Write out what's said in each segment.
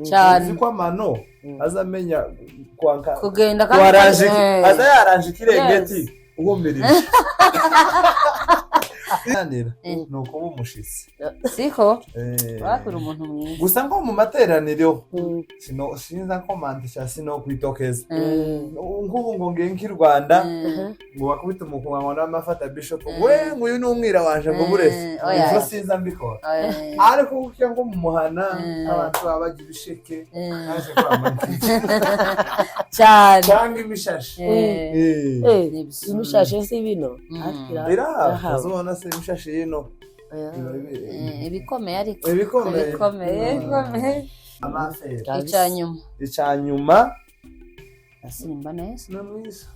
cyane ko amano azamenya kwanka kugenda kandi aza yaranje kirengeti ugomerije Nanira nuko umushitsi siko wakura umuntu mwiza gusa ngo mu materaniro sinza komandisha sino kwitokeza nk'ubu ngo ngenki Rwanda ngo bakubita umukunga n'amafata bishop we nguyu n'umwira wanje ngo burese ngo sinza mbikora ariko kuko ngo mu muhana abantu babagira ibisheke naje kwamandisha cyane cyangwa imishashi imishashi si bino azobona se imishashi yino ibikomeye ariko ibikomeye icanyuma asimba neza Nungisa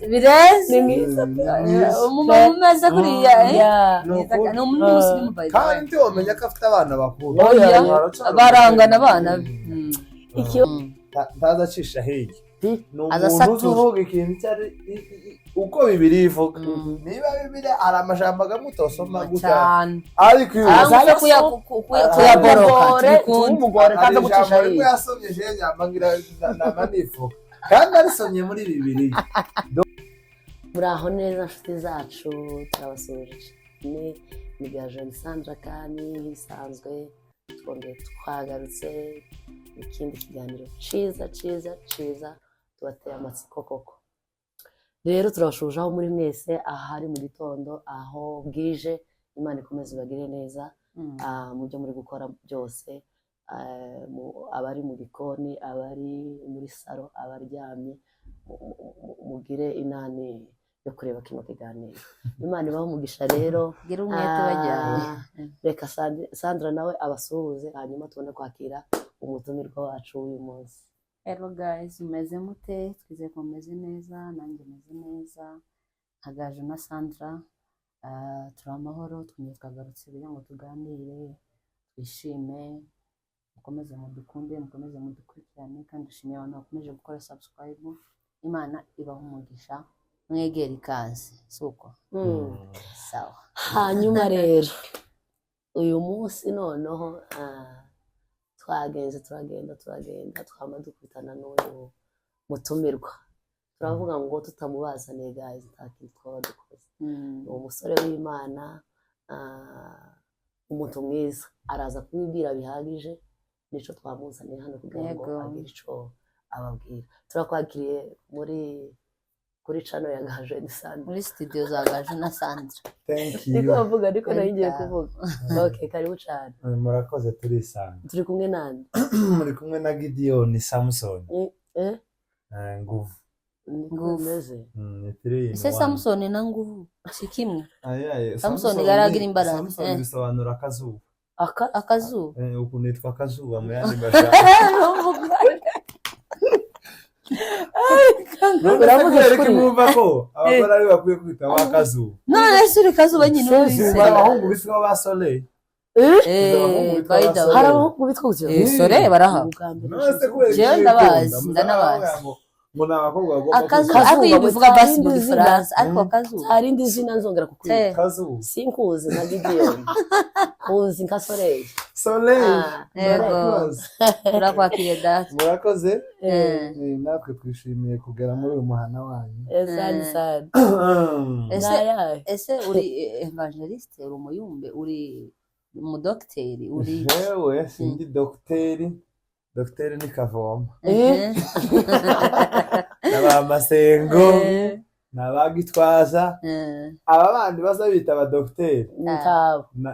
birezi umumeze kuriya ni umuntu musirimu bayi kandi wamenya ko afite abana bakuru barangana abana ntaza acisha hirya ni umuntu uvuga ikintu cyari uko bibiri ivuga niba bibiri ari amajambo agamutosoma gusa ariko azaje kuyaboroka umugore kandi agucisha hirya yasomye je nyamangira namanifu kandi arisomye muri bibiri muraho neza nshuti zacu turabasuje ni Gajoni Sandra kandi hisanzwe twongeye twagarutse ikindi kiganiro ciza tubateye amatsiko koko rero turabashuje aho muri mwese ahari mu gitondo aho bwije Imana ikomeze ibagire neza mu byo muri gukora byose abari mu gikoni abari muri saro abaryamye mugire inani yo kureba kino kiganiro Imana ibaho umugisha rero gira umwete bajyanye reka Sandra nawe abasuhuze hanyuma tubone kwakira umutumirwa wacu w'uyu munsi. Hello guys, mumeze mute? Twize ko mumeze neza, nanjye meze neza. Hagaje na Sandra, turi amahoro, twagarutse kugira ngo tuganire, twishime, mukomeze mudukunde, mukomeze mudukurikirane kandi dushimiye abantu bakomeje gukora subscribe. Imana ibaho umugisha, mwegera ikaze, suko. Sawa. Hanyuma rero uyu munsi noneho turagenda twama dukubitana n'uyu mutumirwa turavuga ngo tutamubazane guys ntakintu twaba dukoze umusore w'Imana umuntu mwiza araza kubibwira bihagije nico twamuzaniye hano kugira ngo agire ico ababwira turakwakiriye kuri channel ya Gajoni Sandra muri studio za Gajoni Sandra. Thank you. Niko bavuga ariko nagiye kuvuga. Okay, karibu cyane. Murakoze turisanga. Turi kumwe nande? Muri kumwe na Gideon Samson. Nguvu. Meze. Ese Samson na nguvu sikimwe. Ayaye. Samson garagira imbaraga. Samson bisobanura akazuba. Akazuba. Uku nitwa akazuba mu yandi bashaka. Uravuga ko mwumva ko abagore ari bakwiye kwita wakazuba none suri kazuba nyine uzi abahungu biswa ba Soleil hari abahungu bitwa gutyo Soleil baraha je ndanabazi mbona abakobwa akazuba bivuga basi mu Faransa ariko akazuba hari indi zina nzongera kukwita kazuba sinkuzi na Gideon kuzi nka Soleil yego turakwakiriye data murakoze natwe twishimiye kugera muri uyu muhana wanyu ese uri evangeliste uri umuyumbe uri umudokiteri uri jewe sindi dokiteri ni Kavoma n'abamasengo n'abagitwaza aba bandi baza bita abadokiteri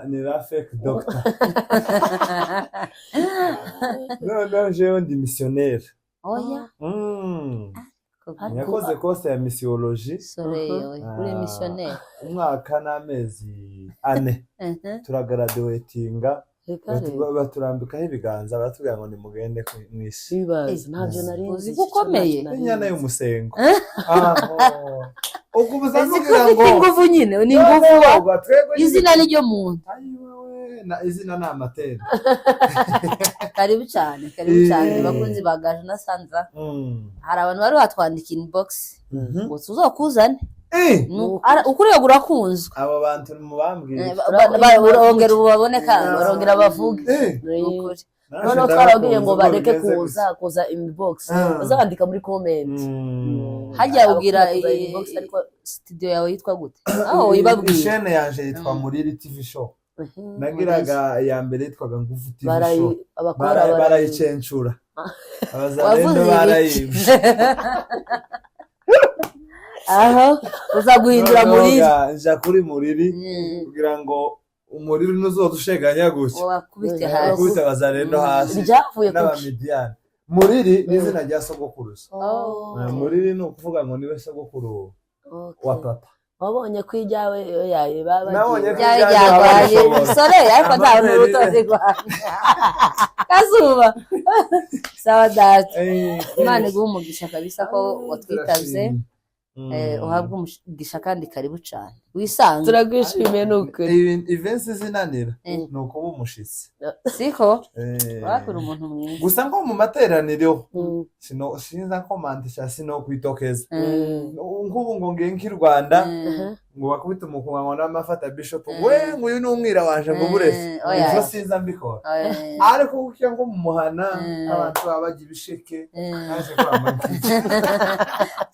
ni ba fake doctor no jewe ndi missionnaire oya yakoze course ya missiologie uri missionnaire umwaka n'amezi 4 turagraduatinga baturambikaho ibiganza baratubwira ngo nimugende mwisi bibaza ntabyo nari uzi gukomeye inyana y'umusengo ukubuza kugira ngo inguvu nyine ni inguvu izina ni ryo muntu na izina na amatera karibu cyane bakunzi ba Gajoni Sandra hari abantu bari batwandika inbox ngo tuzokuzane ukuriye urakunzwe abo bantu mubambwiye urongera ubabone kandi barongera bavuge ukuri noneho twarabwiye ngo bareke kuza inbox bazandika muri comment hajya ubwira studio yawe yitwa gute aho ibabwiye ishene yanje yitwa Muriri TV show nagiraga ya mbere yitwaga Nguvu TV show barayicencura abazalendo barayimye aho uzaguhindura Muriri nja kuri Muriri kugira ngo umuriro nuzodusheganya gutya wakubite hasi wakubite abazalendo hasi n'abamidiyani Muriri n'izina rya sogokuruza Muriri ni ukuvuga ngo niwe sogokuru wa papa wabonye ko ijyawe yaye baba yaje usore ariko nta n'urutozi rwanda kazuba sawa data Imana iguha umugisha kabisa ko watwitaze uhabwa umugisha kandi karibu cyane wisanze turagwishimiye n'ukuri events zinanira ni ukuba umushitsi siko wakura umuntu mwiza gusa ngo mu materaniro sinza komantisha sino kwitokeza nk'ubu ngo ngenki Rwanda ngo bakubita umukunga n'amafata bishop we ngo uyu ni umwira wanje ngo burese ivyo sinza mbikora ariko kuko ngo mu muhana abantu babagira ibisheke naje kwamamaza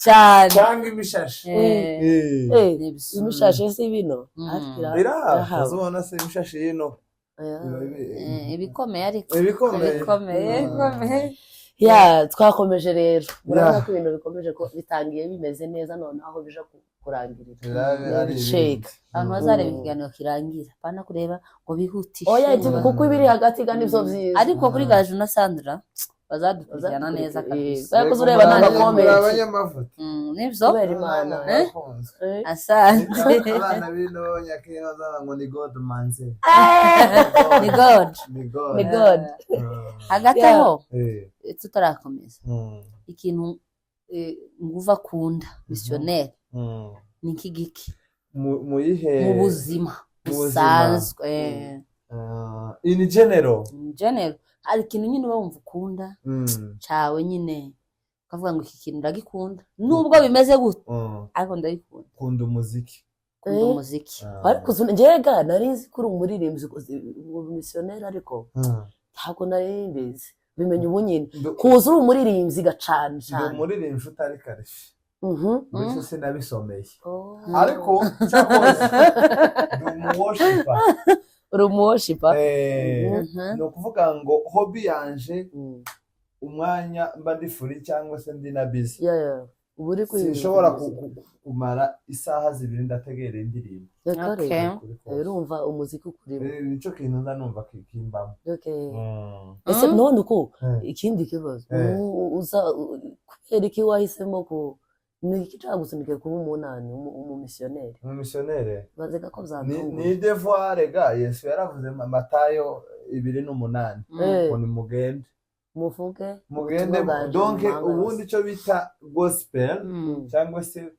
cyane imishashi imishashi si bino uzobona se imishashi yino ibikomeye ariko ibikomeye ya twakomeje rero murabona ko ibintu bikomeje ko bitangiye bimeze neza none aho bija kurangirira shake abantu bazareba ikiganiro kirangira bana kureba ngo bihutishe oya kuko ibiri hagati kandi byo byiza ariko kuri Gaju na Sandra bazadukurikirana neza kabisa bari kuzureba nta comment abanyamavuta nivyo kubera Imana asante abana bino nyakira ngo ni God manze ni God hagati aho tutarakomeza ikintu nguva kunda missionnaire ni nk'igiki mu buzima busanzwe in general hari ikintu nyine uba wumva ukunda cyawe nyine ukavuga ngo iki kintu ndagikunda nubwo bimeze gute ariko ndabikunda kunda umuziki ariko njyega nari nzi ko uri umuririmbyi missionnaire ariko ntabwo nari mbizi bimenye ubu nyine kuza uri umuririmbyi gacana cyane umuririmbyi utari kareshi bityo sinabisomeye ariko cyakoze uri umuwoshipa ni ukuvuga ngo hobby yanje umwanya mba ndi free cyangwa se ndi na busy sinshobora kumara isaha 2 ndategera indirimbo urumva umuziki ukurimo nico kintu nda numva kimbamo ese none uko ikindi kibazo uza kubera iki wahisemo ko niki cyagusunike kuba umumissionnaire bazeka ko byatunga ni devoir ga Yesu yaravuze Matayo 2:8 ngo ni mugende donc ubundi cyo bita gospel cyangwa se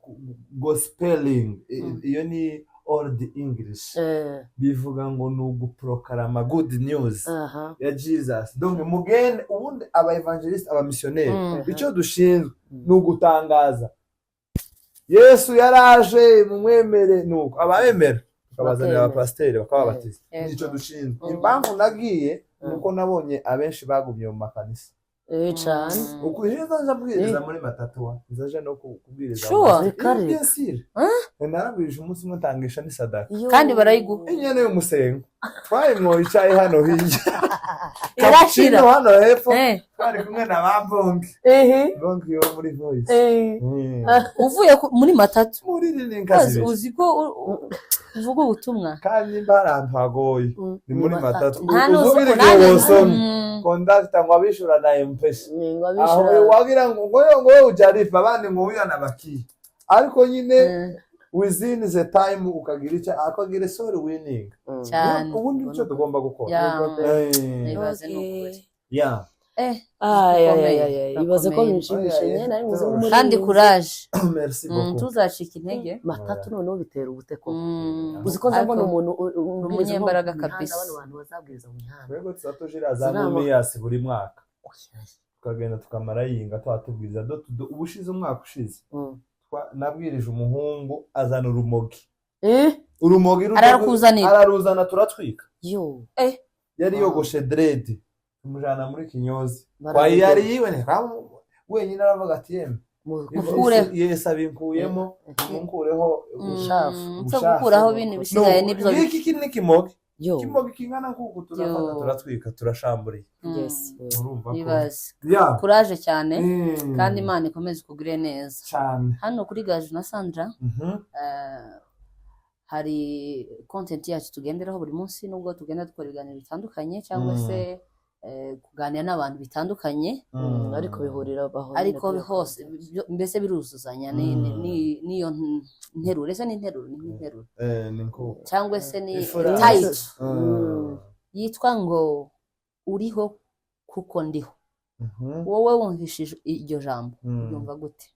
gospeling iyo ni old English bivuga ngo ni uguprokarama good news ya Jesus donc mugende ubundi aba evangelist aba missionnaire icyo dushinzwe ni ugutangaza Yesu yaraje mumwemere nuko abemera tukabazanira abapasiteri bakababatiza nicyo dushinzwe impamvu nagiye nuko nabonye abenshi bagumye mu makanisa cyane ukuriza njabwiriza muri matatu nzaje no kubwiriza sure narabwirije umunsi umwe ntangisha ni sadaka kandi barayiguha inyene y'umusengo twayimwo icaye hano hirya irashira hano hepfo twari kumwe na bambongi bongi yo muri voice uvuye muri matatu muri ninkazi uzi ko uvuga ubutumwa kandi mbarantu hagoye ni muri matatu uvugire ngo wosome conductor ngo abishura na M-Pesa aho wagira ngo ngo ujarifa abandi ngo uyana baki ariko nyine within the time ukagira icyo akagira sorry winning cyane ubundi icyo tugomba gukora nibaze n'ukuri ibaze ko bishimishije nari muzi muri kandi courage merci beaucoup tuzacika intege matatu noneho bitera ubuteko uzi ko nzabona umuntu umunyembaraga kabisa abantu bazabwiriza mu mihanda rego tuzatujira za mumiyasi buri mwaka tukagenda tukamara yinga twatubwiriza ubushize umwaka ushize nabwirije umuhungu azana urumogi Eh? urumogi Ararukuzanira. araruzana turatwika Yo. yari yogoshe dread tumujana muri Kinyozi kwa Barabigera. yari yiwe wenyine aravuga ati yemwe Mukureho. Yesu abinkuyemo munkureho Ubucafu. cyo gukuraho bindi bisigaye nibyo iki ni kimogi Yo. kimogi kingana nk'uku turafata Yo. turatwika turashamburiye Yes. urumva ko bibaze ya kuraje cyane Mm. kandi Imana ikomeze ikugire neza. cyane Hano kuri Gaju na Sandra Mhm. hari content yacu tugenderaho buri munsi, nubwo tugenda dukora ibiganiro bitandukanye cyangwa se kuganira n'abantu bitandukanye, Ariko bihurira ariko hose mbese biruzuzanya n'iyo nteruro. Ese ni interuro ni nko cyangwa se ni Ifura. title yitwa ngo uriho kuko ndiho. Wowe wumvishije iryo jambo ubyumva gute?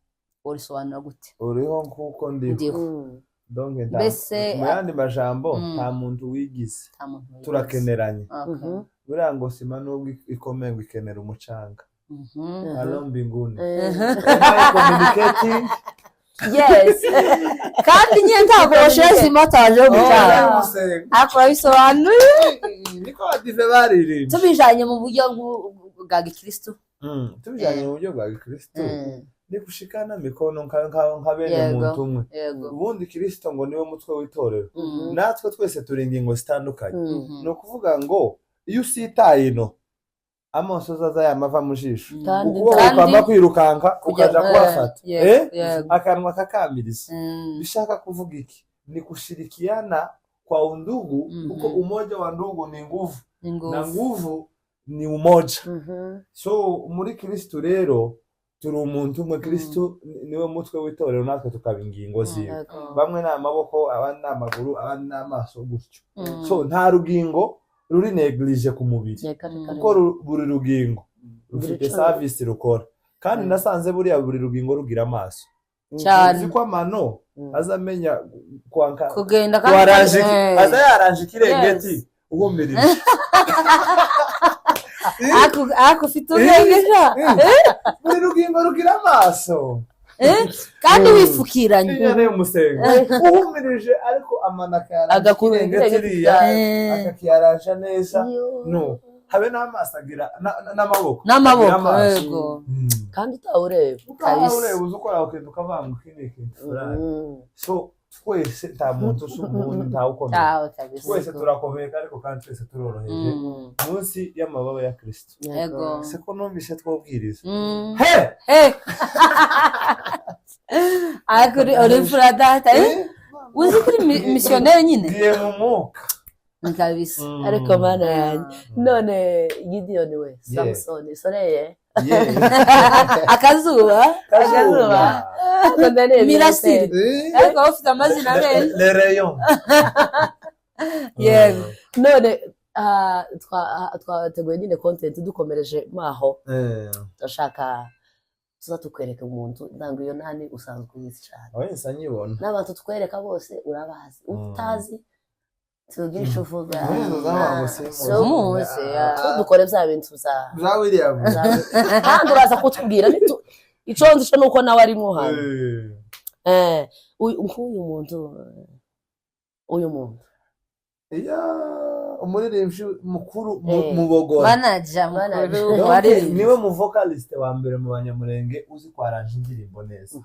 Urisobanura gute? uriho nk'uko ndiho Ndiho. donc Mbese, mu yandi majambo nta muntu wigize nta muntu wigize. turakeneranye Okay. buriya ngo sima nubwo ikomeye ngo ikenera umucanga Mhm. alo mbinguni Eh. Am I communicating? Yes. kandi nyine ntabwo washyira sima ataje gucana Musenga. akora bisobanuye niko badive baririmba tubijanye mu buryo bwa gikristo. tubijyanye mu buryo bwa gikristo Mm. ni gushikana mikono nka bene Yego. muntu umwe Yego. ubundi kristo ngo niwe mutwe w'itorero Mhm. natwe twese turi ingingo zitandukanye Mhm. ni ukuvuga ngo iyo usitaye ino amaso azaza yamava mu jisho Kandi ukuboko kandi- kwamba kwirukanka ukaja kuhafata Yego, yego. akanwa kakamiriza Mm. bishaka kuvuga iki ni kushirikiana kwa undugu kuko umoja wa ndugu ni nguvu Ni nguvu. na nguvu ni umoja Mhm. so muri kristo rero turi umuntu umwe kristo niwe mutwe w'itorero natwe tukaba ingingo ziwe Yego. bamwe ni amaboko abandi ni amaguru abandi ni amaso gutyo Mm. so nta rugingo ruri neglige ku mubiri Reka, reka, kuko buri rugingo Buri rufite co- service rukora kandi nasanze buriya buri rugingo rugira amaso cyane uzi ko amano azamenya kwanka kugenda waranje Eh. aza yaranje kirengeti uhumirije ako ufite ubwenge sha buri rugingo rugira amaso kandi wifukiranye. inyana y'umusenga uhumirije ariko amano akayaranje Agakura kirengeti kirengeti iriya Eh. akakiyaranja neza Yo. no habe n'amaso agira n'amaboko N'amaboko, agira amaso. yego. Kandi utawureba. ukaba ureba uzi ukora ukenda ukavanga ukiniki so twese nta muntu usa umuntu ntawe ukomeye Ciao, kabisa. twese turakomeye ariko kandi twese turoroheje Mm. munsi y'amababa ya kristo Yego. se ko numvise twabwiriza Mm. he Eh. Akuri urifura data. Uzi kuri missionnaire nyine? ngiye mu mwuka Ni kabisa. Ariko mana yanjye none Gideon we Samson soreye Akazuba. Akazuba. Mirasire. Ariko ufite amazina menshi. le rayon Yego. none twateguye nyine content dukomereje maho ndashaka tuza tukwereka umuntu ndango iyo nani usanzwe uyizi cyane oye nsanyibona n'abantu twereka bose urabazi utazi tugira icyo uvuga so Muzi, ya. dukore bya bintu za William kandi uraza kutubwira icyo nzi cyo nuko nawe arimo hano nk'uyu muntu iya umuririmbyi mukuru mu Bogora Manager mukuru Donc, wari. niwe mu vocalist wa mbere mu Banyamurenge uzi kwaranje indirimbo neza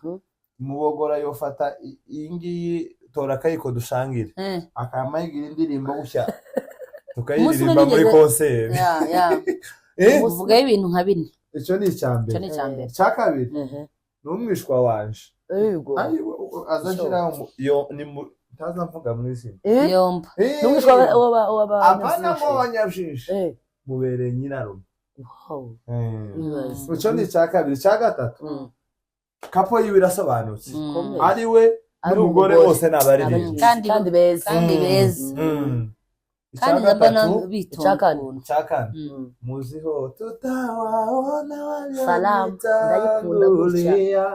mu Bogora yofata iyi ngiyi tora kayiko dushangire akama yigira indirimbo gushya tukayiririmba muri concert Uvuga ibintu nka bine. icyo ni icyambere Icyo ni icyambere. cya kabiri ni umwishwa wanje yego azashira yo ni taza mvuga mu izina Yomba. n'umwishwa apana ngo abanyabjishe mubereye nyirarume icyo ni icya kabiri cya gatatu kapo yiwe irasobanutse ari we n'umugore bose ni abaririmbyi kandi beza Kandi beza. Kandi icya ndabona gatatu bitonda. cya kane muziho tutawaona Salamu, ndayikunda gutya. waliotangulia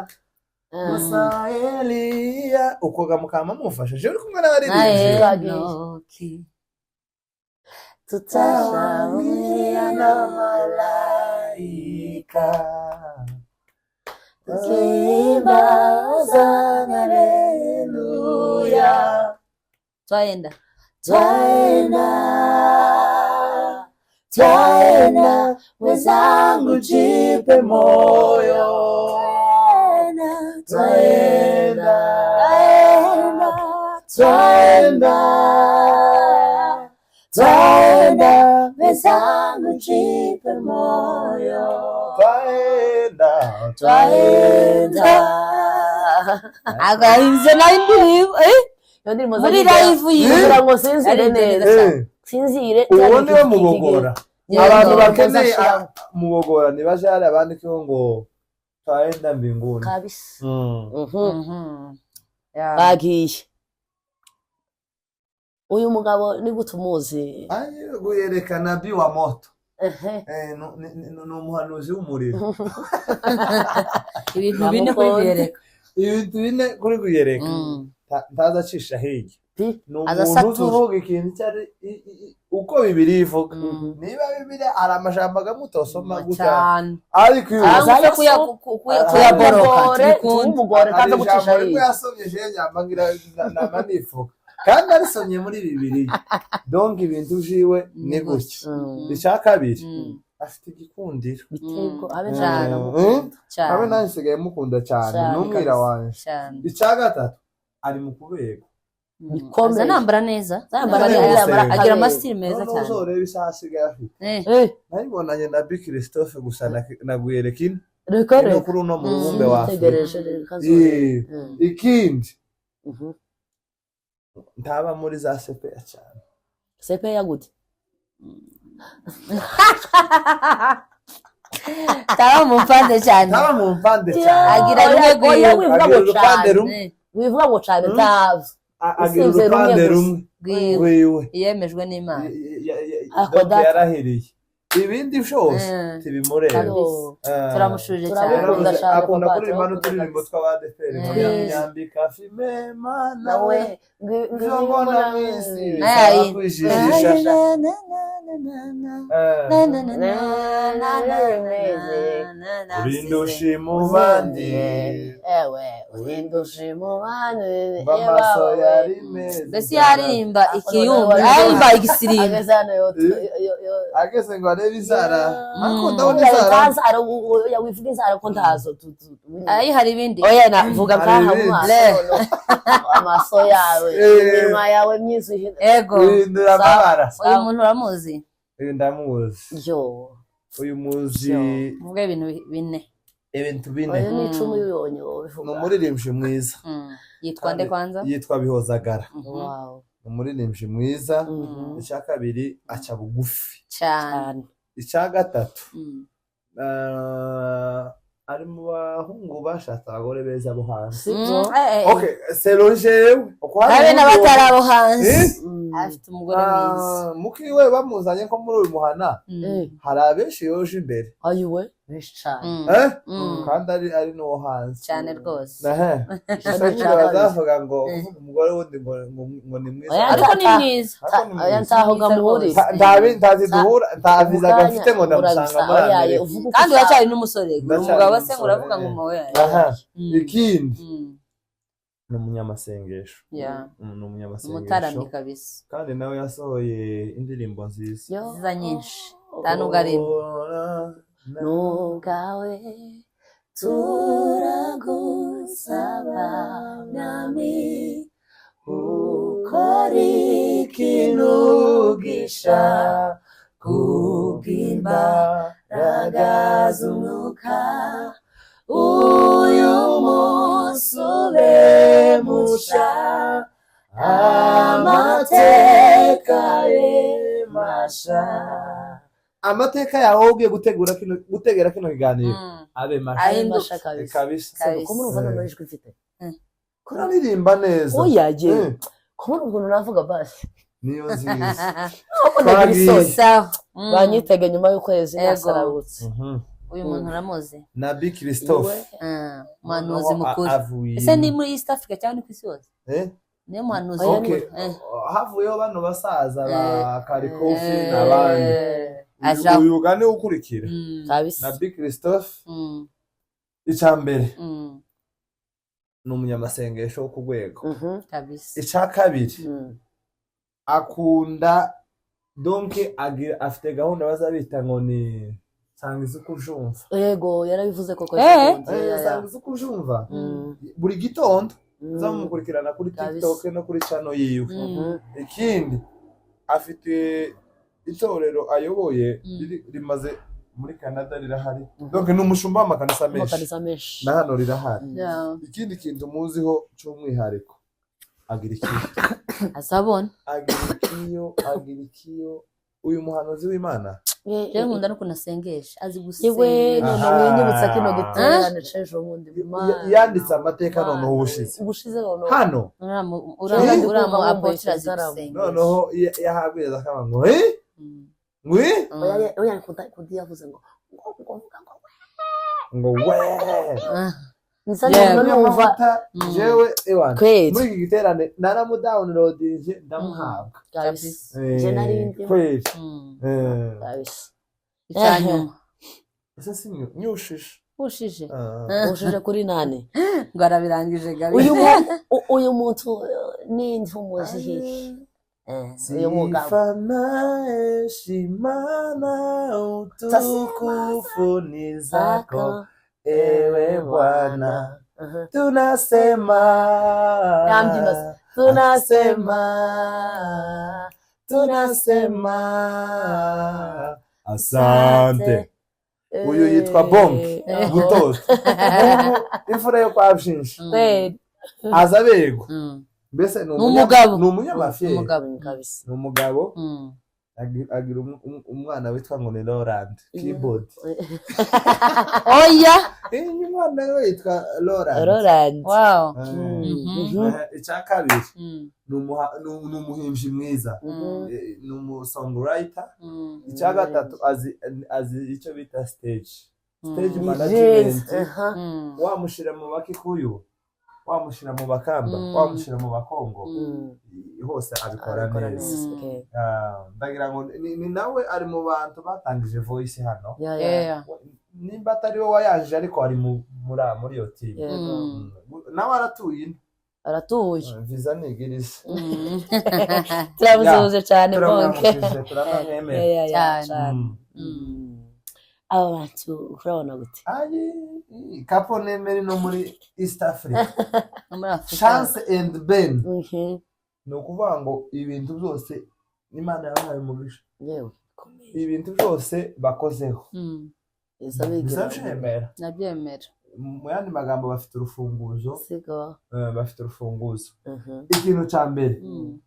Musaelia ukoga mukama mufashije uri kumwe n'abaririmbyi Enoki. tutashauriana na malaika Kimbaza haleluya. Twaenda. Twaenda wenzangu, jipe moyo. Twaenda wenzangu, jipe moyo. Agahinze na indirimbo Iyo ndirimbo muri live kugira ngo sinzire neza. Sinzire. uwo niwe mubogora. Abantu bakeneye mubogora nibaje hari abandi ko ngo twaenda mbinguni kabisa. Yeah. Uyu mugabo ni gute umuzi? Guyerekana nabii wa moto. No umuhanuzi w'umuriro. Ibintu bine kuri biyereka. Ibintu bine kuri kuyereka. Ntaza acisha hirya. Azasatura uvuga ikintu cyari uko Bibiliya ivuga. Niba Bibiliya ari amajambo agamutosoma gutya. Ariko azaza kuyaboroka umugore kandi gucisha hirya. Yasomye je nyambangira namanifuka. Kandi arisomye muri Bibiliya. Donc ibintu jiwe ni gutya. Icya kabiri afite igikundiro. Bitego abe cyane. Abe nansigaye mukunda cyane n'umwira wanje. Icya gatatu ari mu kubego. Bikomeza nambara neza. Agira amasitiri meza cyane. Uzoreba isaha asigaye afite. Nabibonanye na Big Christophe gusa naguyereka ino. No kuri uno mubumbe wawe. Ikindi ntaba muri za sepeya cyane. Sepeya gute? Taba mu mpande cyane. Agira rumwe wivuga ngo cyane tavu. Agira urupande rumwe gwiwe. Yemejwe n'Imana. Yarahiriye. Ibindi byose tibimureba. Turamushuje cyane. Akunda kuririmba n'uturirimbo tw'abadeperi. Nyambika fime nawe ngona mwisi. Kwijijisha. Urindushima ubandi. Urindushima ubandi. Bamaso yari meza. Mbese yarimba ikiyumba. Yarimba igisirimba. Ageze ngo arebe izara. Akunda inzara. Wivuga inzara ko ntazo. Ayi hari ibindi. Oya navuga nkaha mu maso. Amaso yawe. Inyuma yawe myizu. Ego. Indura amabara. Uyu muntu uramuzi? Ndamuzi. Yo. Uyu muzi. Muvuga ibintu bine. Ibintu bine. Oya ni 10 y'ubonye bivuga. Umuririmbyi mwiza. Yitwa nde kwanza? Yitwa Bihozagara. Wow. Umuririmbyi mwiza. Icya kabiri aca bugufi cyane. Icya gatatu ari mu bahungu bashatse abagore beza bo hanze. Okay, Selojewe habe n'abatari abo hanze. Afite umugore mwiza. Mukiwe bamuzanye ko muri uyu muhana hari abenshi yoje imbere. Ayiwe benshi cyane. Kandi ari no hanze cyane rwose. Bazavuga ngo umugore wundi ngo ni mwiza. Ariko ni mwiza. Aya ntaho gamuhuri. Ndazi duhura ndaviza gafite ngo ndamusanga muri. Kandi wacyari n'umusore. Umugabo se nguravuga ngo mowe. Ikindi ni umunyamasengesho. Ni umunyamasengesho. Umutarami kabisa. Kandi nawe yasohoye indirimbo nziza nyinshi. Tanugarimu. Nugawe turagusaba nami ukori kinugisha kubw'imbaraga z'umwuka uyu musube musha amateka masha. Amateka yawe ugiye gutegera kino kiganiro abe masha kabisa. Ko muri uvana n'ijwi mfite kuraririmba neza. Oyaje ko muri ubwo navuga basi niyo nziza. Banyitege nyuma y'ukwezi nasarabutse. Uyu muntu uramuzi? Na Big Christophe. Muhanuzi mukuru. Ese ni muri East Africa cyangwa ku isi yose? Niyo muhanuzi. Havuyeho bano basaza ba Karikofi n'abandi. Uyu gane ukurikira na Big Christophe. icambere Mm. ni umunyamasengesho wo ku rwego. Kabisa. Ica kabiri akunda donke afite gahunda bazabita ngo ni sangiza uko ujumva. Yego yarabivuze koko. Sangiza uko ujumva buri gitondo uzamukurikirana kuri TikTok no kuri channel yiwe. Ikindi afite itorero ayoboye rimaze muri Canada rirahari. Donc ni umushumba w'amakanisa menshi. Na hano rirahari. Ikindi kintu muziho cy'umwihariko agira ikiyo. Azabona. Agira ikiyo. Uyu muhanuzi w'Imana. Rero nkunda no kunasengesha azi Yewe gusenga. none winyibutsa kino giterane cejo bundi. Yanditse amateka noneho ubushize. Hano. Uramu apotre azi gusenga. Noneho yahabwiriza akaba ngo oya kudia yavuze ngo numva jewe ewana muri iki giterane naramudownloadinze ndamuhabwa je narindi kweli Icyanyuma. ese sinyo nyushije ushije kuri nane ngo arabirangije gabi. uyu muntu ni ntumuzihi Sifana heshimana utukufu ni zako ewe Bwana. Tunasema asante. Uyu yitwa Bonke Butoto. Imfura yo kwa Byinshi. Aza bego. Mbese ni umunyamafyeri. Ni umugabo agira umwana witwa ngo ni Laurent keyboard. Oya. Umwana we yitwa Laurent. Wow. Icya kabiri ni umuhimbyi mwiza, ni umusongwriter. Icya gatatu azi icyo bita stage management. Wamushyira mu bakikuyu, wamushyira mu bakamba, wamushyira mu bakongo, hose abikora neza. Ndagira ngo ni nawe ari mu bantu batangije voice hano. Nimba atari we wayaje ariko ari muri iyo team. Nawe aratuye visa nigiriza. Turabuzuze cyane Bonke. Turamwemera cyane. Aba bantu urabona gute? Kapo nemeri no muri East Africa. Chance and Ben. Ni ukuvuga ngo ibintu byose n'Imana yabahaye umugisha. Yewe. Ibintu byose bakozeho. Isabigira. Nabyemera. Mu yandi magambo bafite urufunguzo. Sigo. Bafite urufunguzo. Ikintu cya mbere.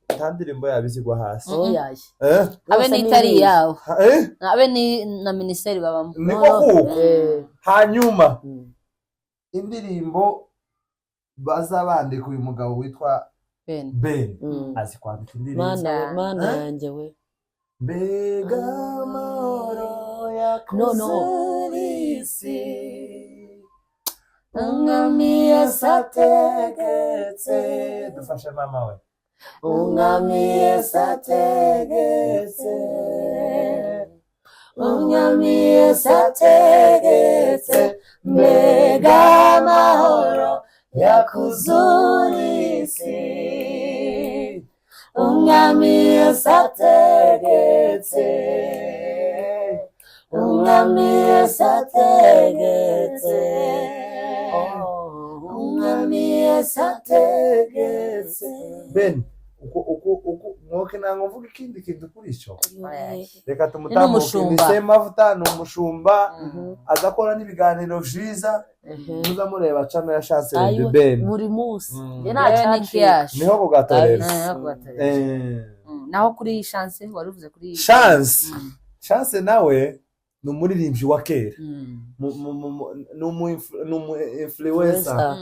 Tandirimbo yabizigwa hasi. Oyaye. Abe n'itari yawo. Abe ni na ministeri babamo. Niko kuko. Hanyuma indirimbo bazabandika uyu mugabo witwa Ben. Azi kwandika indirimbo. Mana yanjye we. Mbega amahoro yakuze umwami yasategetse. Dufashe mama we. Umwami yasategetse, umwami yasategetse, mbega amahoro yakuzura isi. Umwami yasategetse, umwami yasategetse, umwami yasategetse. Ben mwoke nango mvuga ikindi kintu kuri icyo. Reka tumutambuke. Ni Semavuta, ni umushumba azakora n'ibiganiro vyiza. Muza mureba channel ya Chance and Ben buri munsi. Niho kugatorera. Naho kuri Chance waruvuze kuri Chance nawe ni umuririmbyi wa kera. Ni influencer.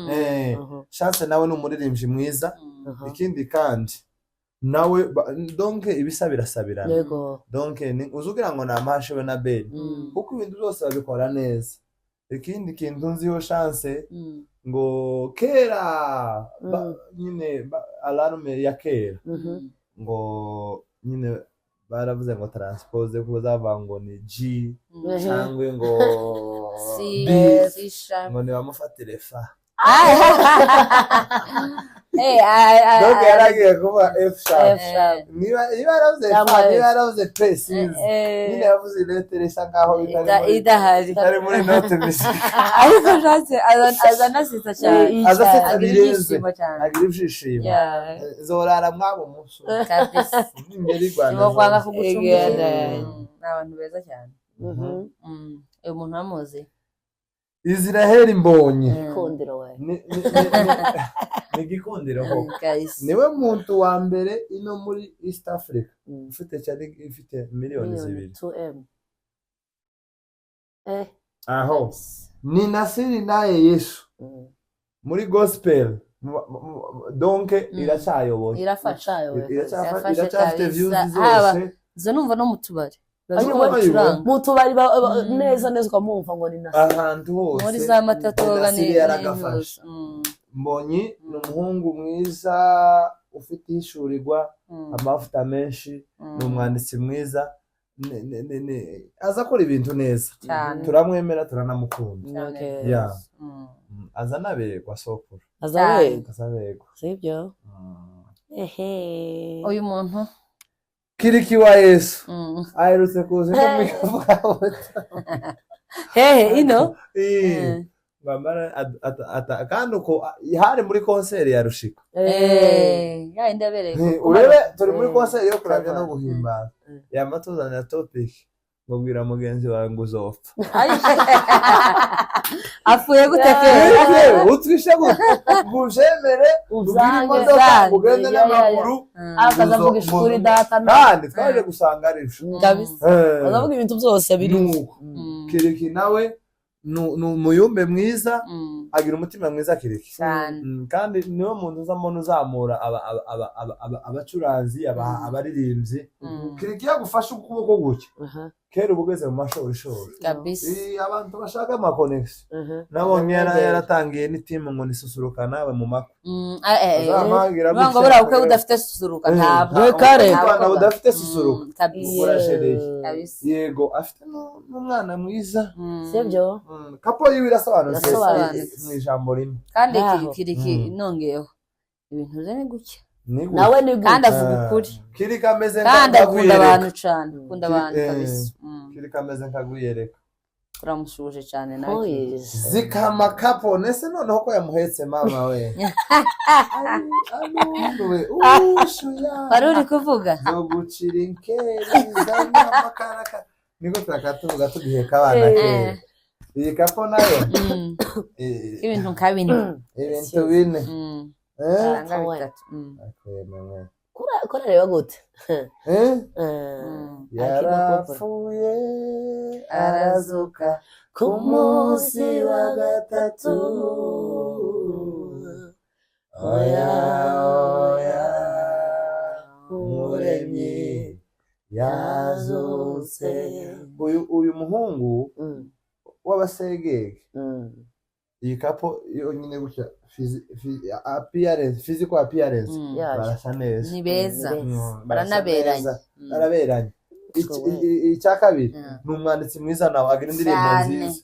Chance nawe ni umuririmbyi mwiza. Ikindi kandi nawe donke ibisa birasabirana. Donke uzugira ngo namashe we na Ben kuko ibintu byose babikora neza. Ikindi kintu nziho Chance ngo kera nyine alarme ya kera ngo nyine baravuze ngo transpose kuzava ngo ni G cyangwa ngo si B, si sharp ngo nibamufatire fa donc yaragiye kuba F sharp niba yaravuze fa niba yaravuze P sinzi nyine yavuze letter isa nkaho idahari itari muri note music ariko nshatse azanasitsa cyane azasetsa agira birenze ibyishimo cyane agira ibyishimo zorara mwabo muso kabisa imbere y'Rwanda nibo kwanga zose. kugucumbira ni abantu beza cyane uyu muntu amuzi Israel Mbonyi ikundiro we ni igikundiro koko guys niwe muntu wa mbere ino muri East Africa ifite miliyoni 2 2M aho ni Nasiri naye Yesu muri gospel donc iracyayoboye irafasha iracyafite views zose zo numva no mu tubari mu tubari neza neza ukamwumva ngo ni Nasiri ahantu hose muri za matatoga Nasiri yaragafasha Mbonyi ni umuhungu mwiza ufite ishurirwa amavuta menshi ni umwanditsi mwiza aza akora ibintu neza turamwemera turanamukunda aza naberwa sokuru azaberwa sibyo uyu muntu Kiriki wa Yesu aherutse kuza no mwikavuga ino kandi uko hari muri konseri ya Rushiko ndabereye urebe turi muri konseri yo kuramya no guhimbaza yamatuzanira topic mubwira mugenzi wawe ngo uzopfa afuye gutekera utwishe gujemere ubwira imodoka ugende n'amaguru akazavuga ishuri data kandi twaje gusanga ari azavuga ibintu byose biri Kiriki nawe ni umuyumbe mwiza agira umutima mwiza Kiriki kandi niwe muntu uzamona uzamura abacuranzi abaririmbyi Kiriki yagufasha ukuboko gutya kera ubugeze mu mashorishori kabisa abantu bashaka ama connection nabonye yaratangiye n'itimu ngo nisusuruka nawe mu makwe ngo bura uko udafite susuruka ntabwo kare ntabwo udafite susuruka kabisa yego afite n'umwana mwiza sibyo kapo yiwe irasobanutse mu ijambo rimwe kandi Kiriki nongeyeho ibintu zene gutya nawe ni kandi avuga ukuri Kiriki ameze kandi akunda abantu cyane akunda abantu kabisa Kiriki ameze nkagwiyereka turamushuje cyane nawe zikama kapo nese noneho ko yamuhetse mama we wari uri kuvuga zo gucira inkeri z'amakaraka niko turakatuvuga tugiheka abana kera iyi kapo nayo ibintu nka bine ibintu bine kurareba gute yarapfuye arazuka ku munsi wa gatatu oya oya umuremyi yazutse uyu muhungu w'abasegege iyi kapo yonyine gutya physical appearance barasa neza ni beza baranaberanye baraberanye icya kabiri ni umwanditsi mwiza nawe agira indirimbo nziza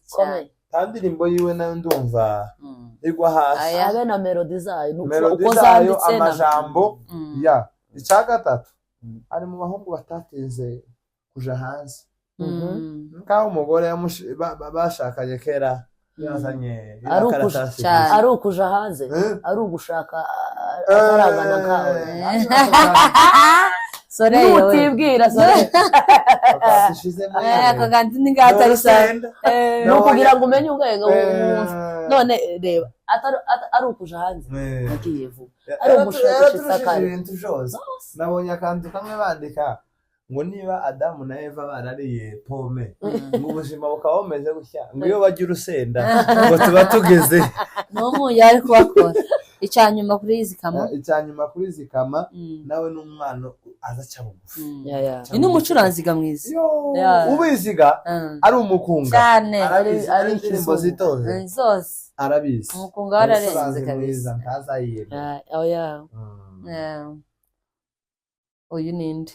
kandi indirimbo yiwe nayo ndumva igwa hasi abe na melody zayo amajambo ya icya gatatu ari mu bahungu batatinze kuja hanze nkaho umugore bashakanye kera yazanye ari ukuja hanze ari ugushaka atarangana nkawe utibwira akagandi ni ngaho atari sanda ni ukugira ngo umenye ubwenge none reba ari ukuja hanze agiye vuba ari ugushakisha ibintu byose nabonye akantu kamwe bandika ngo niba Adamu na Eva barariye pome ngo ubuzima bukaba bumeze gutya ngo iyo bajya urusenda ngo tuba tugeze n'umunyu ari kubakora icyanyuma kuri izi kama nawe n'umwana azaca bugufi ni n'umucuranziga mwiza ubiziga ari umukunga cyane ari indirimbo zitoze zose arabizi umukunga wararenze kabisa ntazayiyemera uyu ninde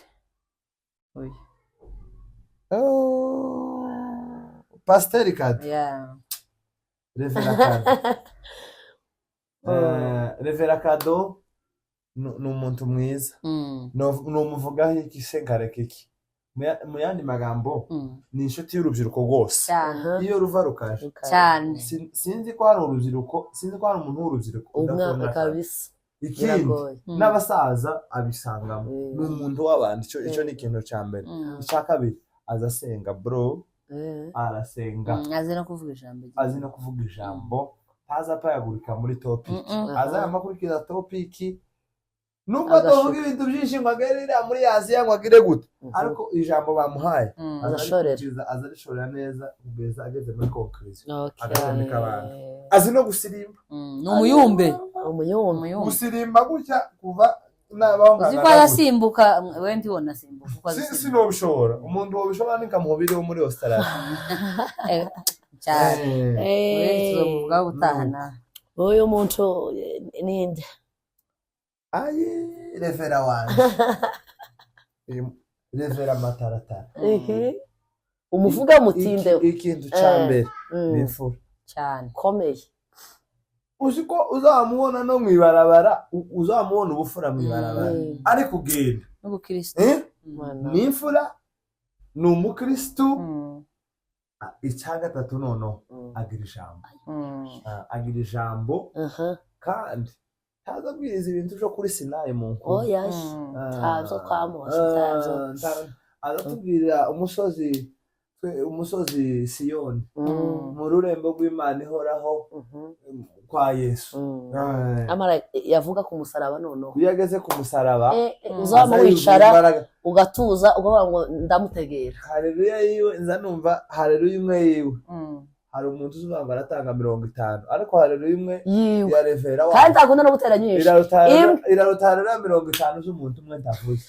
Pasiteri Kado. Yeah. Revera Kado. Revera Kado ni umuntu mwiza. Ni umuvugaho iki se nkareka iki. Mu yandi magambo ni inshuti y'urubyiruko rwose. Cyane. Iyo ruva rukaje. Cyane. Sinzi ko hari urubyiruko, sinzi ko hari umuntu w'urubyiruko umwaka kabisa. ikindi n'abasaza abisangamo. Ni umuntu w'abandi, icyo ni ikintu cya mbere. Icya kabiri aza asenga bro. Arasenga. Azi no kuvuga ijambo. Azi no kuvuga ijambo. Taza apayagurika muri topic. Aza yamakurikiza topic. Nubwo atavuga ibintu byinshi ngo agerera muri Aziya ngo agire gute. Ariko ijambo bamuhaye azarishorera neza kugeza ageze muri conclusion. Agatamika abantu. Azi no gusirimba. Ni umuyumbe. Gusirimba gutya kuva n'abahungana. Uzi ko arasimbuka we ndi wona simbuka kuko sinobishobora. Umuntu wobishobora ni kamuhobire wo muri Australia. Cyane. Tuzovuga gutahana. Uyu muntu ninde? Ayi Revera wanje. Revera Mataratara. Umuvuga mutinde. Ikintu cya mbere ni imfura. Cyane. Komeye. Uzi ko uzamubona no mwibarabara, uzamubona ubufura mwibarabara. Ariko ugenda. N'ubukristo. Ni imfura, ni umukristo. Icya gatatu noneho agira ijambo. Agira ijambo kandi taza bwiriza ibintu byo kuri Sinayi mu nkuru. Oya. Tazo kwamuza. Aratubwira umusozi Siyoni. Mu rurembo rw'Imana ihoraho kwa Yesu. Amara yavuga ku musaraba noneho. Yageze ku musaraba. Uzaba wicara ugatuza ugavuga ngo ndamutegera. Haleluya yiwe nza numva haleluya imwe yiwe. Hari umuntu uzubanga aratanga 50 ariko haleluya imwe ya Revera wa. Kandi akunda no gutera nyinshi. Irarutarira 50 z'umuntu umwe ndavuze.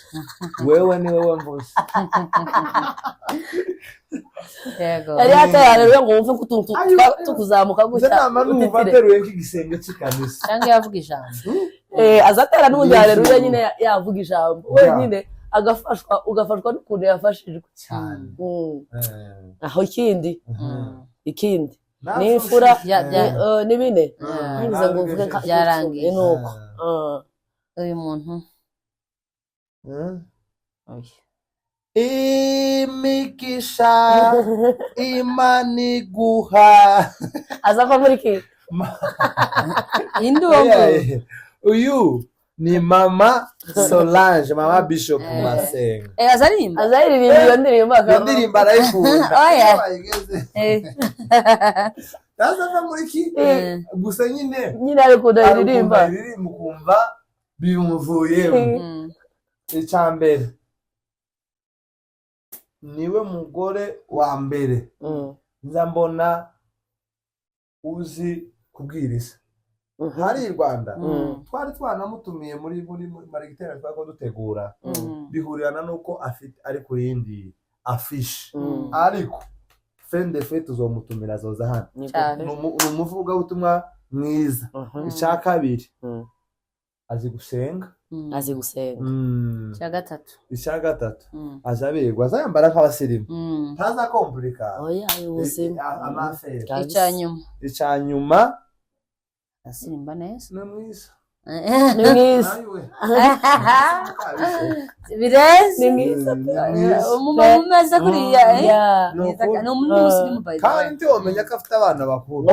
Wewe ni wewe mvuze. Yego. Yari haleluya ngo wumve kutuntu tukuzamuka gutya. Ndama numva ateruye nk'igisenge cy'ikanisa. Cyangwa yavuga ijambo. Azatera n'ubundi haleluya nyine yavuga ijambo. Wenyine ugafashwa n'ukuntu yafashijwe cyane. Aho ikindi ni imfura ni bine ngize ngo uvuge byarangiye nuko uyu muntu imigisha Imana iguha azava muri ki indongo uyu ni mama Solange, mama Bishop Masenga. Azaririmba iyo ndirimbo indirimbo arayikunda. Oya. Taza muri ki gusa nyine arikunda iririmba kumva bimuvuyemo. Icyambere niwe mugore wa mbere nza mbona uzi kubwiriza. Hari Rwanda twari twanamutumiye muri marigitera twako dutegura bihurirana nuko afite ari kuri yindi afishe ariko fende fetu zo mutumira zoza hano umuvuga ubutumwa mwiza. Icya kabiri azi gusenga. Icya gatatu azabirwa azayambara nk'abasirimu ntaza komplika. Amafere. Icya nyuma asimba neza. Ni mwiza. Birezi. Umugabo umeze kuriya. Ni umusirimu by the way. Kandi wamenya ko afite abana bakuru.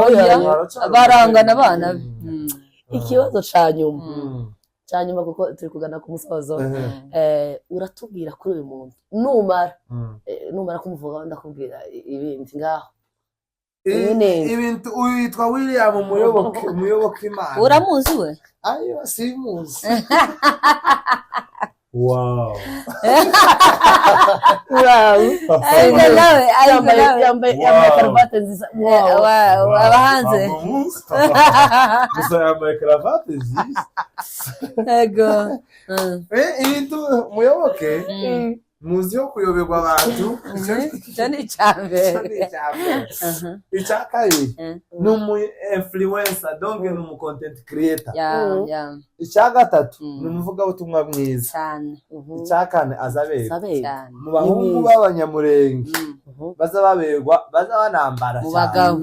Barangana abana. Ikibazo cya nyuma kuko turi kugana ku musozo. Uratubwira kuri uyu muntu numara kumuvuga ndakubwira ibindi ngaho. Ibintu uyitwa William umuyoboke Imana. Uramuzi we? Ayo simuzi. Wow. Yambaye karuvati nziza. Abahanze. Gusa yambaye karuvati nziza. Yego. Ibintu umuyoboke muzi yo kuyoberwa abantu. Icyo ni icyambere. Icya kabiri ni umu influencer donc ni umu content creator. Icya gatatu ni umuvugabutumwa mwiza. Icya kane azabera mu bahungu b'abanyamurenge baza baberwa baza banambara mu bagabo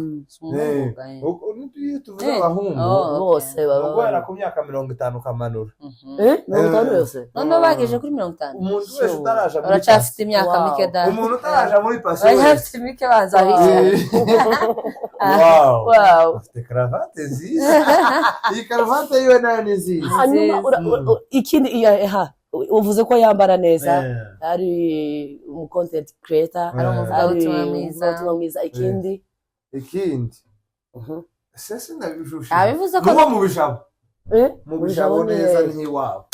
iyo tuvuze abahungu bose baba guhera ku myaka 50 kamanura 50 yose none bageje kuri 50 umuntu wese utaraja muri uracafite imyaka mike da umuntu utaraja muri passion uracafite mike banza bicara wow afite cravate nziza iyi cravate yiwe nayo ni nziza hanyuma ikindi uvuze ko yambara neza ari umu content creator ari umuvugabutumwa mwiza ikindi sese ndabishushe abivuze ko mu bijabo neza ntiwabo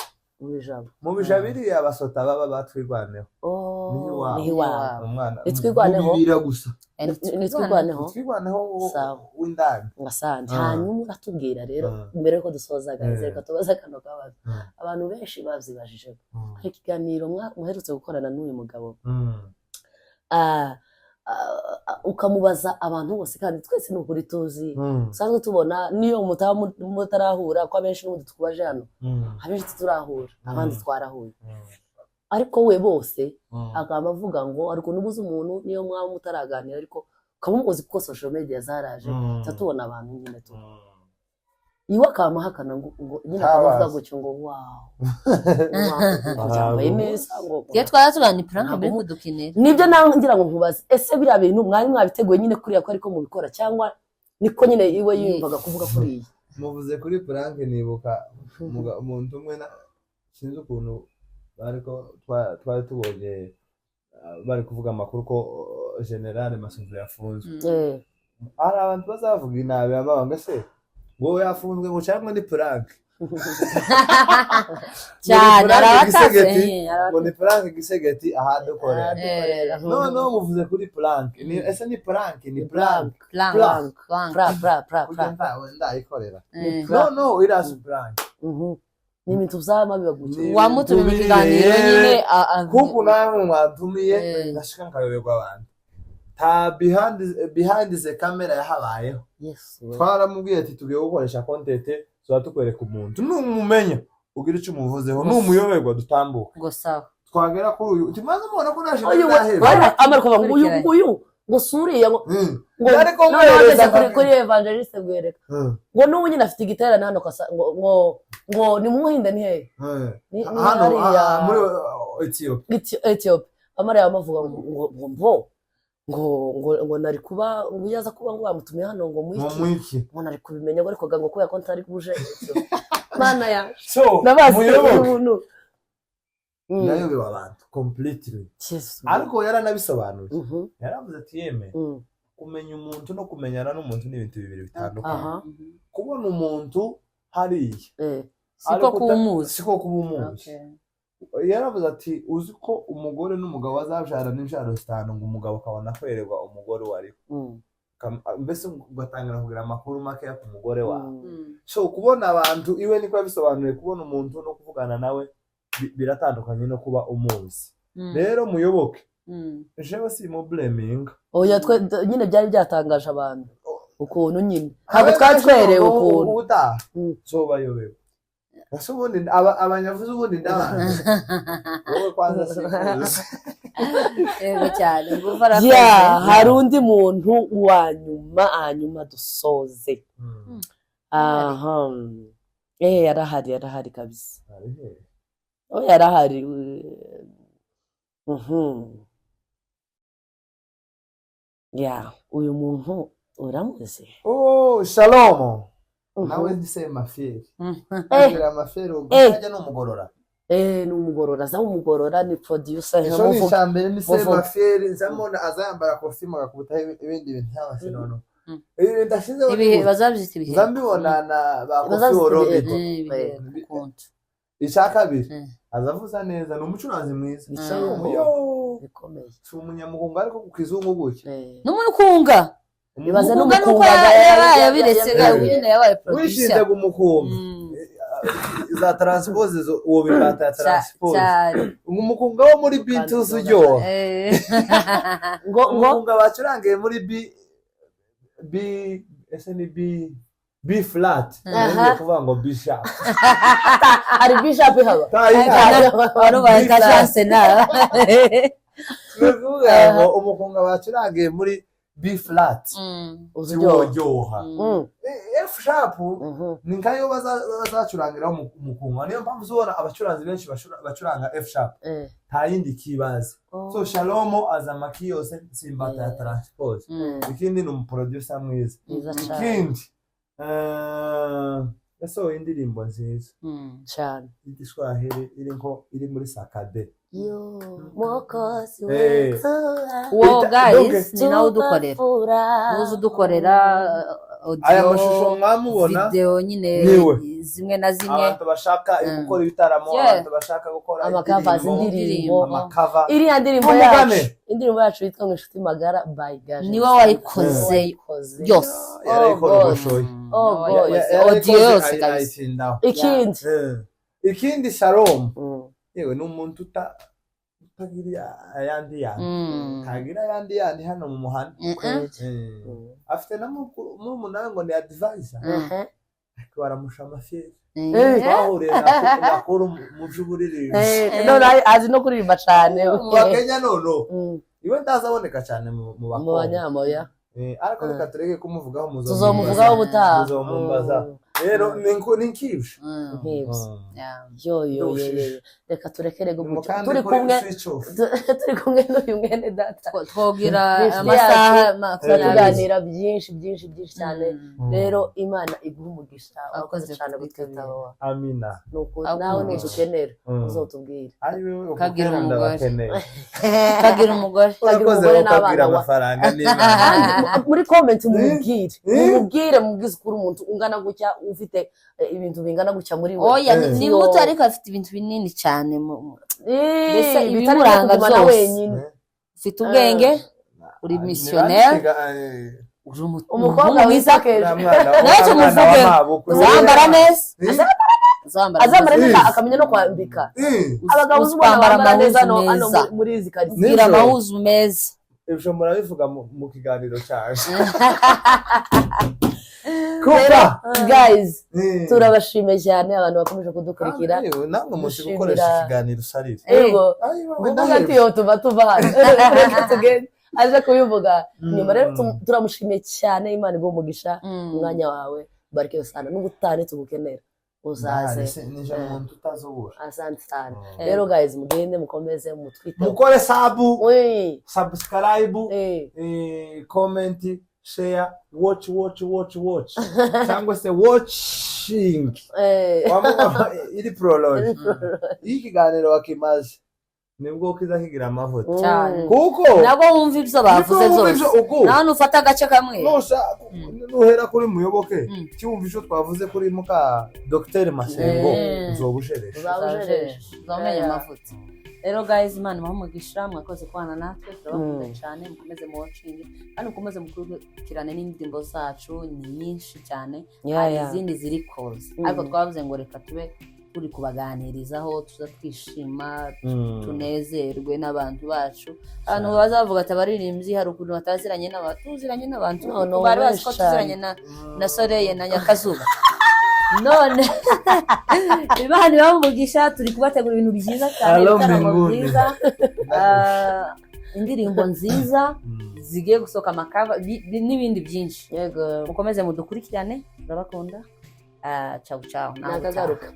mu bijabo iriya abasota baba batwirwaneho ntiwabo umwana nitwirwaneho bibira gusa nitwirwaneho w'indani ngasanje hanyuma uratubwira rero mbere yuko dusoza gaze reka tubaze kano kabazo abantu benshi bavyibajije hari ikiganiro muherutse gukorana n'uyu mugabo ukamubaza abantu bose kandi twese n'ukuri tuzi usanzwe tubona niyo mutarahura ko abenshi n'ubundi tukubaje hano abenshi turahura abandi twarahuye ariko we bose akaba avuga ngo ariko nubuze umuntu niyo mwaba mutaraganira ariko ukamuzi kuko social media zaraje tubona abantu nyine tu iwe akamahakana ngo nyine akavuga gutyo ngo wow neza ngo ye twaratubana prank mbere kudukinira nibyo nawe ngira ngo nkubaze ese biriya bintu mwari mwabiteguye nyine kuriya ko ariko mubikora cyangwa niko nyine iwe yumvaga kuvuga kuriya muvuze kuri prank nibuka umuntu umwe sinzi ukuntu ariko twari tubonye bari kuvuga amakuru ko General Masumbuye yafunzwe hari abantu bazavuga inabi amabanga se ngo yafunzwe ngo cyangwa ni prank cyane arabatase ngo ni prank gisegeti ahadukorera no muvuze kuri prank ni ese ni prank ni prank ndayikorera no irazi prank ni ibintu uzaba bibagukiye wamutumye mu kiganiro nyine kuko nawe mwatumiye ndashaka nkayoberwa abantu ta behind the camera yahabayeho twaramubwiye ati tugiye gukoresha content zo tukwereka umuntu numumenya ugira icyo umuvuzeho numuyoberwa dutambuka ngo sawa twagera kuri uyu timaze mubona ko naje amariko uyu ngo suriye ngo ariko mwereza kuri evangeliste bwereka ngo n'ubu nyine afite igiterane hano ngo ni muhinde ni hehe hano muri Ethiopia amara yamavuga ngo nari kuba ngo yaza kuba ngo bamutumiye hano ngo mwiki ngo nari kubimenya ariko ngo kubera ko ntari buje mana ya nabazi ubuntu nayobewe abantu completely ariko yaranabisobanuye yaravuze ati yeme kumenya umuntu no kumenyana n'umuntu ni ibintu bibiri bitandukanye kubona umuntu hariya siko kuba umuzi yaravuze ati uzi ko umugore n'umugabo bazabyarana insharo 5 ngo umugabo akabona kwererwa umugore wari mbese ugatangira kugira amakuru make ku mugore wawe so kubona abantu iwe niko yabisobanuye kubona umuntu no kuvugana nawe biratandukanye no kuba umuzi rero muyoboke jewe si mu blaming oya twe nyine byari byatangaje abantu ukuntu nyine ntabwo twatwerewe ukuntu uta so bayobewe ubundi abanyavuze ubundi ndabanje wowe kwanza sikuzi yego cyane hari undi muntu wa nyuma dusoze yarahari kabisa yarahari uyu muntu uramuzi shalom nawe ndise mafiri mafiri ubajya n'umugorora ni umugorora za umugorora ni producer ejo ni cyambere ni se mafiri zamona azayambara costume agakubuta ibindi bintu cyangwa nono ibi ndashize ibi bazabyita ibihe zambibona na bakofiro bito ishakabiri azavuza neza ni umucuranzi mwiza bikomeye si umunyamugunga ariko ku kizungu gutya n'umukunga nibaza n'umukunga yabiretse nyine yabaye producer wishinze gumukunga za transpose uwo bibata ya transpose umukunga wo muri bintu uryoha umukunga bacurangiye muri ese ni B flat ngiye kuvuga ngo B sharp ari B sharp haba barubaye ka chance na tuvuga ngo umukunga bacurangiye muri B flat uryoha F sharp ni nkayo bazacurangiraho umukunga niyo mpamvu uzobona abacuranzi benshi bacuranga F sharp nta yindi kibazo so Shalom azamaki yose simbata ya transport ikindi ni umuproducer mwiza ikindi yasohoye indirimbo nziza cyane igiswahili iri muri sakade yo mokozi wo guys ni nawe udukorera uzi udukorera aya mashusho mwamubona video nyine zimwe na zimwe abantu bashaka gukora ibitaramo abantu bashaka gukora amakavazi indirimbo iri ndirimbo yacu yitwa ngo inshuti magara by Gaje niwe wayikoze yose yarayikoze audio yose kabisa ikindi Shalom yewe ni umuntu utagira ayandi ntagira ayandi hano mu muhanda afite n'umunango ni advisor baramusha amafiyeri bahuriye nakora mu by'uburirimbo none azi no kuririmba cyane bakenya nono iwe ndazaboneka cyane mu banyamoya ariko reka tureke kumuvugaho tuzomuvugaho ubutaha tuzomumbaza rero ni nkibyo yo reka turekere gutya turi kumwe n'uyu mwene data twogira amasaha tuganira byinshi cyane rero Imana iguha umugisha wakoze cyane gutwitaho amina nuko nawe nudukenera uzotubwira kagira umugore n'abana amafaranga n'Imana muri comment mubwire ukuri umuntu ungana gutya ufite ibintu bingana gutya muri we oya ni muto ariko afite ibintu binini cyane mbese ibimuranga byose ufite ubwenge uri missionnaire umukobwa mwiza ntacyo muvuge uzambara neza azambara neza akamenya no kwambika abagabo uzambara neza hano muri izi karitsiye gira amahuzu meza ibyo murabivuga mu kiganiro cyawe guys turabashimiye cyane abantu bakomeje kudukurikira namwe muzi gukoresha ikiganiro usarira kuvuga ati yo tuva hano reka tugende aje kubivuga nyuma rero turamushimiye cyane Imana iguha umugisha umwanya wawe barike sana n'ubutane tugukenera uzaze nije umuntu utazobura asante sana rero guys mugende mukomeze mutwite mukore subscribe comment share watch cyangwa se watching iri prologue ikiganiro wakimaze nibwo kizahigira amavuta cyane kuko nabo wumva ibyo bavuze byose nawe ufata agace kamwe nuhera kuri muyoboke cyumva icyo twavuze kuri muka Dr Masengo uzobusheresha uzamenya amavuta rero guys Imana imugisha mwakoze kubana natwe turabakunda cyane mukomeze mu watching kandi mukomeze mukurikirane n'indirimbo zacu ni nyinshi cyane hari izindi ziri cause ariko twavuze ngo reka tube turi kubaganirizaho tuza twishima tunezerwe n'abantu bacu abantu bazavuga ati abaririmbyi hari ukuntu bataziranye n'abantu bari bazi ko tuziranye na Soreye na Nyakazuba none Imana ibamugisha turi kubategura ibintu byiza cyane ibitaramo byiza indirimbo nziza zigiye gusohoka amakava n'ibindi byinshi mukomeze mudukurikirane turabakunda ciao nakagaruka